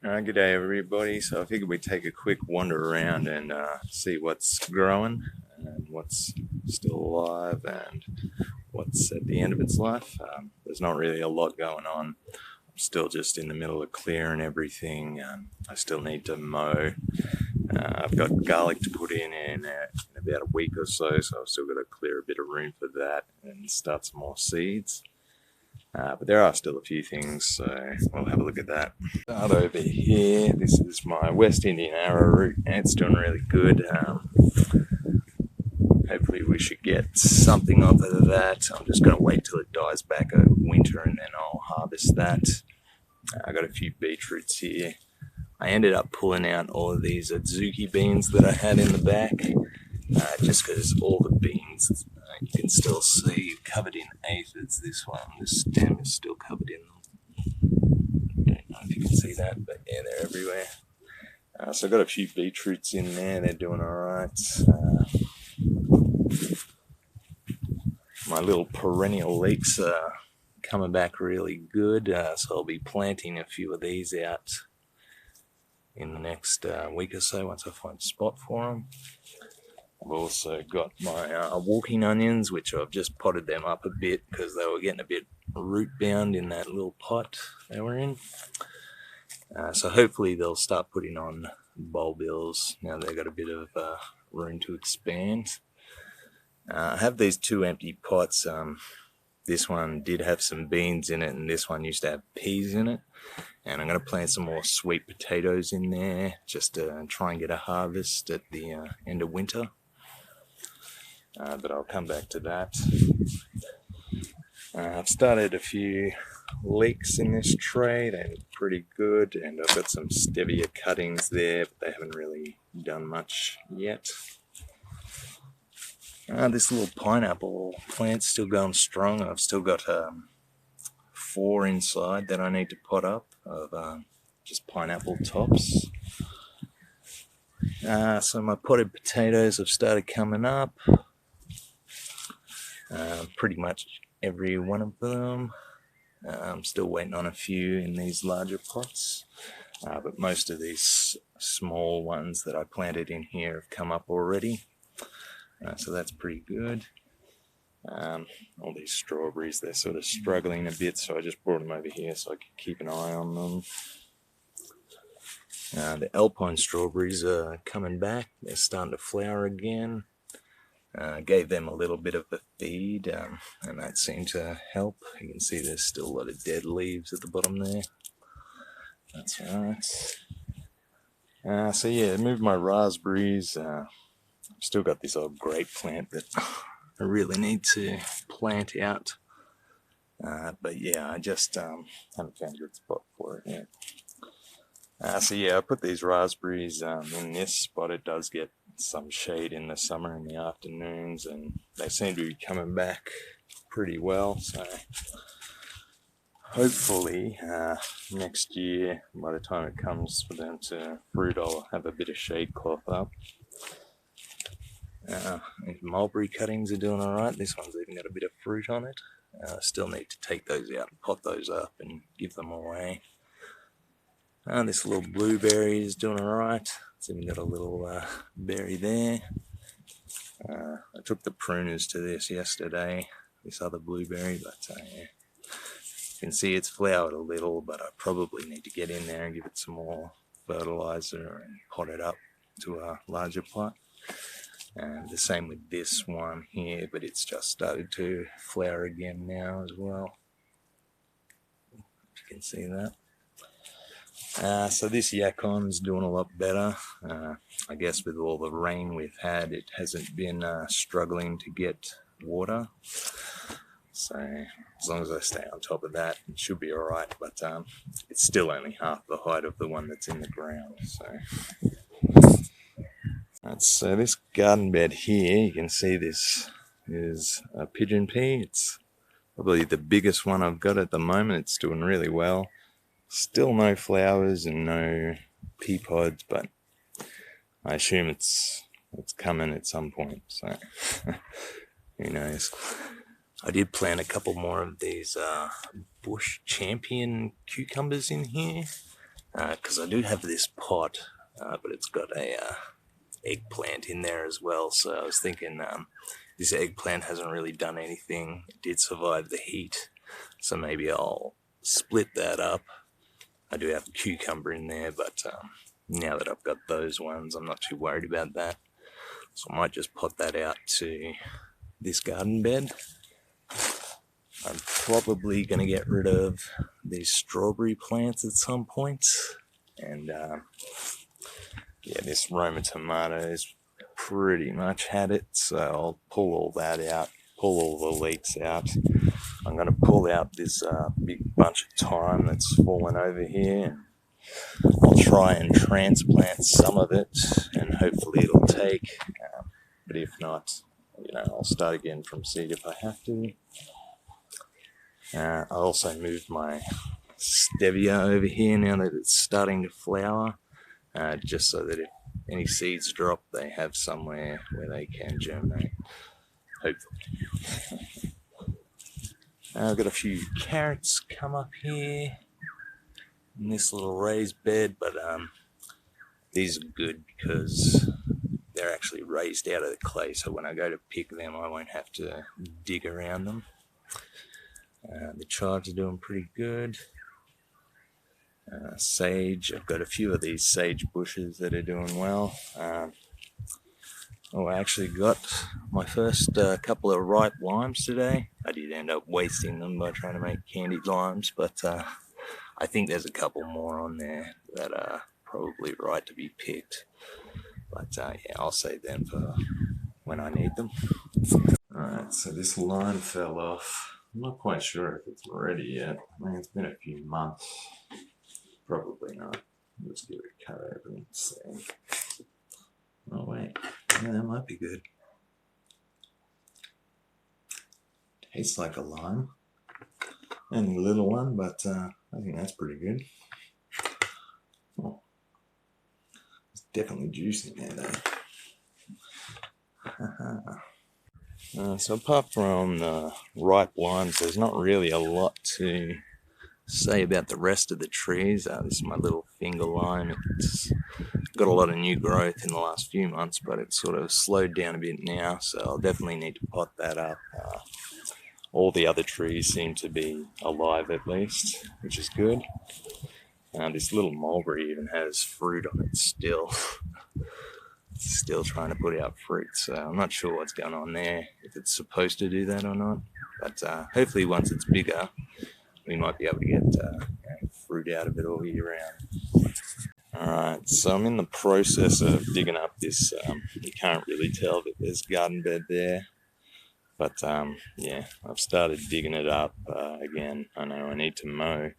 G'day everybody. So I figured we'd take a quick wander around and see what's growing and what's still alive and what's at the end of its life. There's not really a lot going on. I'm still just in the middle of clearing everything. I still need to mow. I've got garlic to put in about a week or so, so I've still got to clear a bit of room for that and start some more seeds. But there are still a few things, so we'll have a look at that. Start over here. This is my West Indian Arrowroot, and it's doing really good. Hopefully we should get something off of that. I'm just going to wait till it dies back over winter and then I'll harvest that. I got a few beetroots here. I ended up pulling out all of these adzuki beans that I had in the back, just because all the beans you can still see covered in aphids. This stem is still covered in them. I don't know if you can see that, but yeah, they're everywhere. So I've got a few beetroots in there, they're doing alright. My little perennial leeks are coming back really good, so I'll be planting a few of these out in the next week or so once I find a spot for them. I've also got my walking onions, which I've just potted them up a bit because they were getting a bit root bound in that little pot they were in. So hopefully they'll start putting on bulbils now they've got a bit of room to expand. I have these two empty pots. This one did have some beans in it and this one used to have peas in it. And I'm going to plant some more sweet potatoes in there just to try and get a harvest at the end of winter. But I'll come back to that. I've started a few leeks in this tray. They look pretty good. And I've got some stevia cuttings there, but they haven't really done much yet. This little pineapple plant's still going strong. I've still got 4 inside that I need to pot up of just pineapple tops. So my potted potatoes have started coming up. Pretty much every one of them. I'm still waiting on a few in these larger pots. But most of these small ones that I planted in here have come up already. So that's pretty good. All these strawberries, they're sort of struggling a bit, so I just brought them over here so I could keep an eye on them. The Alpine Strawberries are coming back. They're starting to flower again. Gave them a little bit of a feed, and that seemed to help. You can see there's still a lot of dead leaves at the bottom there. That's right. So yeah, moved my raspberries. I've still got this old grape plant that I really need to plant out. But yeah, I just haven't found a good spot for it yet. So yeah, I put these raspberries in this spot. It does get some shade in the summer in the afternoons, and they seem to be coming back pretty well. So hopefully next year, by the time it comes for them to fruit, I'll have a bit of shade cloth up. Mulberry cuttings are doing alright. This one's even got a bit of fruit on it. Still need to take those out and pot those up and give them away. This little blueberry is doing alright. It's even got a little berry there. I took the pruners to this yesterday, this other blueberry, but yeah. You can see it's flowered a little, but I probably need to get in there and give it some more fertilizer and pot it up to a larger pot. And the same with this one here, but it's just started to flower again now as well. You can see that. So this yakon's doing a lot better. I guess with all the rain we've had, it hasn't been struggling to get water. So as long as I stay on top of that, it should be alright. But it's still only half the height of the one that's in the ground. So this garden bed here, you can see this is a pigeon pea. It's probably the biggest one I've got at the moment. It's doing really well. Still no flowers and no pea pods, but I assume it's coming at some point, so who knows. I did plant a couple more of these bush champion cucumbers in here. because I do have this pot, but it's got a eggplant in there as well. So I was thinking this eggplant hasn't really done anything. It did survive the heat, so maybe I'll split that up. I do have a cucumber in there, but now that I've got those ones, I'm not too worried about that. So I might just pot that out to this garden bed. I'm probably going to get rid of these strawberry plants at some point. And yeah, this Roma tomatoes pretty much had it, so I'll pull all that out, pull all the leeks out. I'm going to pull out this big bunch of thyme that's fallen over here. I'll try and transplant some of it, and hopefully it'll take. But if not, I'll start again from seed if I have to. I also moved my stevia over here now that it's starting to flower, just so that if any seeds drop, they have somewhere where they can germinate, hopefully. I've got a few carrots come up here in this little raised bed, but these are good because they're actually raised out of the clay, so when I go to pick them, I won't have to dig around them. The chives are doing pretty good. Sage, I've got a few of these sage bushes that are doing well. I actually got my first couple of ripe limes today. I did end up wasting them by trying to make candied limes, but I think there's a couple more on there that are probably right to be picked. But yeah, I'll save them for when I need them. Alright, so this lime fell off. I'm not quite sure if it's ready yet. I mean, it's been a few months. Probably not. Let's give it a cut over and see. Oh wait, yeah, that might be good. Tastes like a lime. Only a little one, but I think that's pretty good. Oh. Definitely juice in there though. So apart from the ripe limes, there's not really a lot to say about the rest of the trees. This is my little finger lime. It's got a lot of new growth in the last few months, but it's sort of slowed down a bit now, so I'll definitely need to pot that up. All the other trees seem to be alive at least, which is good. This little mulberry even has fruit on it still. It's still trying to put out fruit, so I'm not sure what's going on there, if it's supposed to do that or not. But hopefully once it's bigger, we might be able to get fruit out of it all year round. Alright, so I'm in the process of digging up this, you can't really tell that there's a garden bed there. But yeah, I've started digging it up again. I know I need to mow,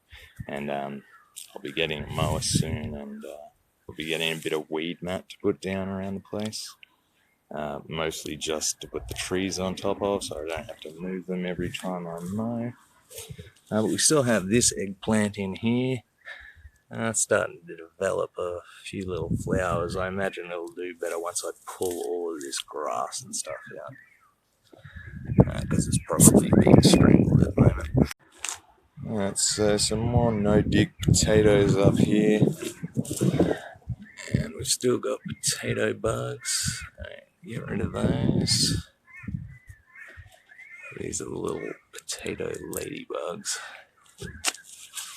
and I'll be getting a mower soon, and we'll be getting a bit of weed mat to put down around the place. Mostly just to put the trees on top of, so I don't have to move them every time I mow. But we still have this eggplant in here. It's starting to develop a few little flowers. I imagine it'll do better once I pull all of this grass and stuff out, because it's probably being strangled at the moment. Alright, so some more no-dig potatoes up here. And we've still got potato bugs. Alright, get rid of those. These are the little potato ladybugs.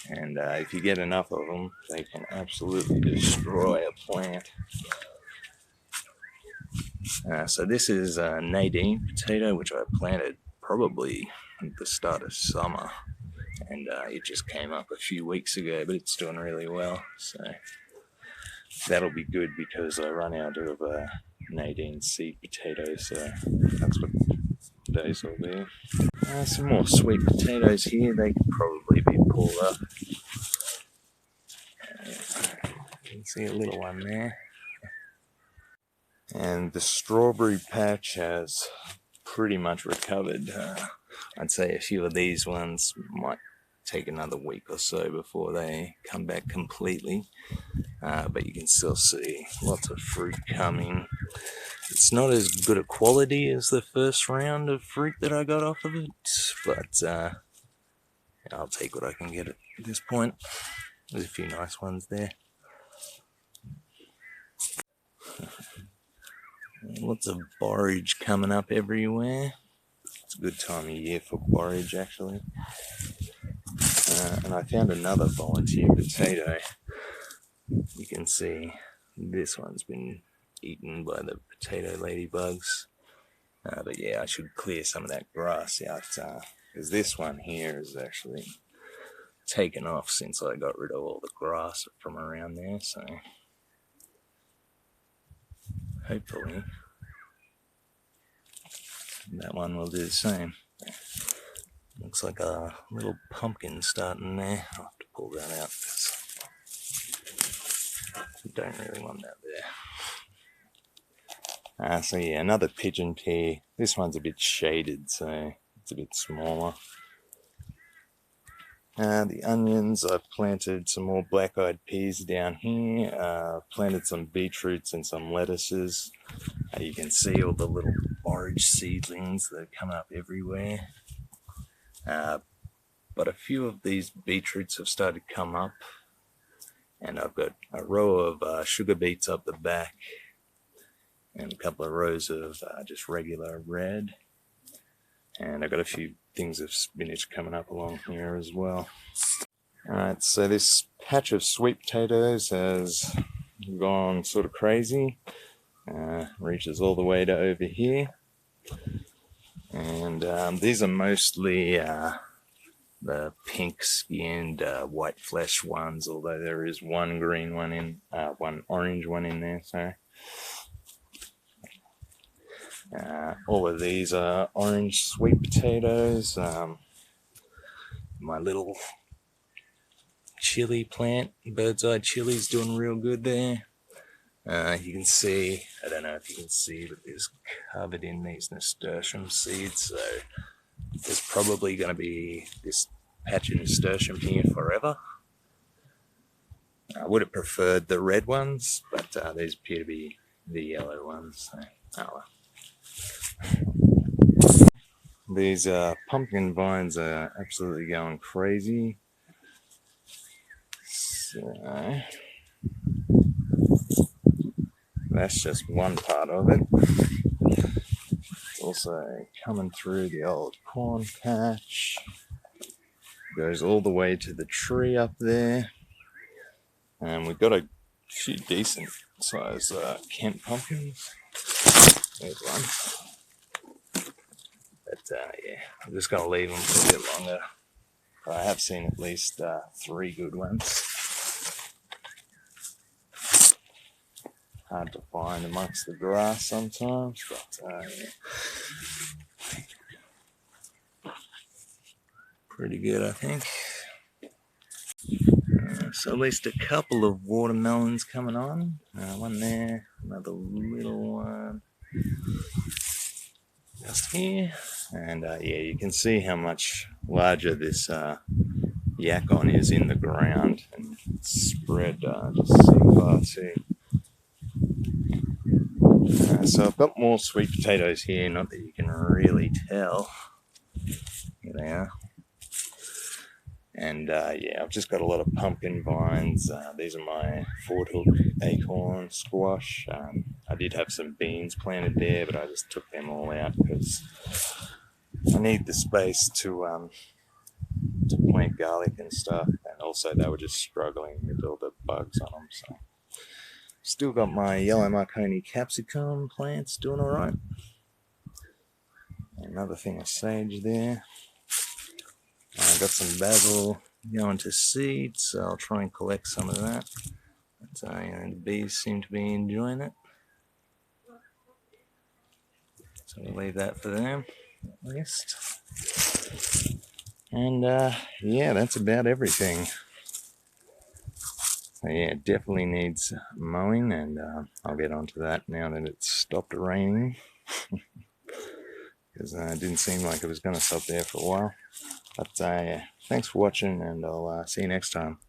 And if you get enough of them, they can absolutely destroy a plant. So this is Nadine Potato, which I planted probably at the start of summer. And it just came up a few weeks ago, but it's doing really well. So that'll be good because I run out of Nadine seed potatoes. So that's what those will be. Some more sweet potatoes here. They could probably be pulled up. You can see a little one there. And the strawberry patch has pretty much recovered. I'd say a few of these ones might take another week or so before they come back completely. But you can still see lots of fruit coming. It's not as good a quality as the first round of fruit that I got off of it, but I'll take what I can get at this point. There's a few nice ones there. Lots of borage coming up everywhere. It's a good time of year for borage, actually. And I found another volunteer potato. You can see this one's been eaten by the potato ladybugs. But yeah, I should clear some of that grass out, because this one here is actually taken off since I got rid of all the grass from around there, so hopefully that one will do the same. Looks like a little pumpkin starting there. I'll have to pull that out because I don't really want that there. So yeah, another pigeon pea. This one's a bit shaded, so it's a bit smaller. The onions, I've planted some more black-eyed peas down here. Planted some beetroots and some lettuces. You can see all the little borage seedlings that are coming up everywhere. But a few of these beetroots have started to come up, and I've got a row of sugar beets up the back and a couple of rows of just regular red, and I've got a few things of spinach coming up along here as well. Alright, so this patch of sweet potatoes has gone sort of crazy. Reaches all the way to over here, and these are mostly the pink skinned white flesh ones, although there is one green one in, one orange one in there, sorry. All of these are orange sweet potatoes. My little chili plant, bird's eye chili, is doing real good there. You can see, I don't know if you can see, but it's covered in these nasturtium seeds, so there's probably going to be this patch of nasturtium here forever. I would have preferred the red ones, but these appear to be the yellow ones, so oh well. These pumpkin vines are absolutely going crazy. So that's just one part of it. It's also coming through the old corn patch. Goes all the way to the tree up there. And we've got a few decent sized Kent pumpkins. There's one. But yeah, I'm just going to leave them for a bit longer. I have seen at least 3 good ones. Hard to find amongst the grass sometimes, but yeah. Pretty good, I think. So at least a couple of watermelons coming on. One there, another little one just here. And yeah, you can see how much larger this Acorn is in the ground, and it's spread just so far too. So I've got more sweet potatoes here, not that you can really tell. Here they are. And yeah, I've just got a lot of pumpkin vines. These are my four-hook acorn squash. I did have some beans planted there, but I just took them all out because I need the space to plant garlic and stuff. And also they were just struggling with all the bugs on them. So still got my yellow Marconi capsicum plants doing all right. Another thing of sage there. I've got some basil going to seed, so I'll try and collect some of that. But, you know, the bees seem to be enjoying it. So we'll leave that for them, at least. And yeah, that's about everything. So yeah, it definitely needs mowing, and I'll get onto that now that it's stopped raining. Because it didn't seem like it was going to stop there for a while. But yeah, thanks for watching, and I'll see you next time.